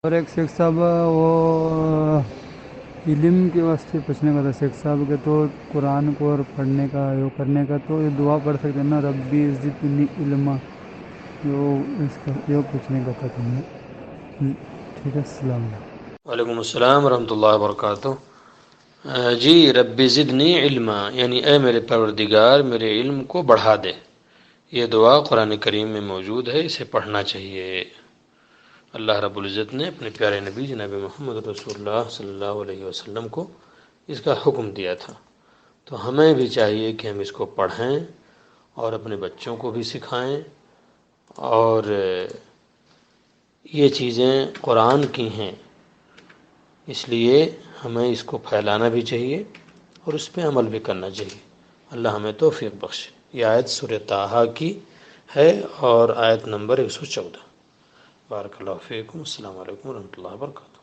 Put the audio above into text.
اور ایک شیخ صاحب وہ علم کے واسطے پوچھنے کا تھا شیخ صاحب کے، تو قرآن کو اور پڑھنے کا یہ کرنے کا تو یہ دعا پڑھ سکتے ہیں نا، ربی زدنی علما، اس کا یہ پوچھنے کا تھا تمہیں۔ ٹھیک ہے، السلام علیکم۔ وعلیکم السلام ورحمۃ اللہ وبرکاتہ۔ جی، رب زدنی علما یعنی اے میرے پروردگار میرے علم کو بڑھا دے، یہ دعا قرآن کریم میں موجود ہے، اسے پڑھنا چاہیے۔ اللہ رب العزت نے اپنے پیارے نبی جناب محمد رسول اللہ صلی اللہ علیہ وسلم کو اس کا حکم دیا تھا، تو ہمیں بھی چاہیے کہ ہم اس کو پڑھیں اور اپنے بچوں کو بھی سکھائیں، اور یہ چیزیں قرآن کی ہیں، اس لیے ہمیں اس کو پھیلانا بھی چاہیے اور اس پہ عمل بھی کرنا چاہیے۔ اللہ ہمیں توفیق بخشے۔ یہ آیت سورہ طٰہٰ کی ہے اور آیت نمبر 114۔ بارک اللہ فیکم۔ السلام علیکم ورحمۃ اللہ وبرکاتہ۔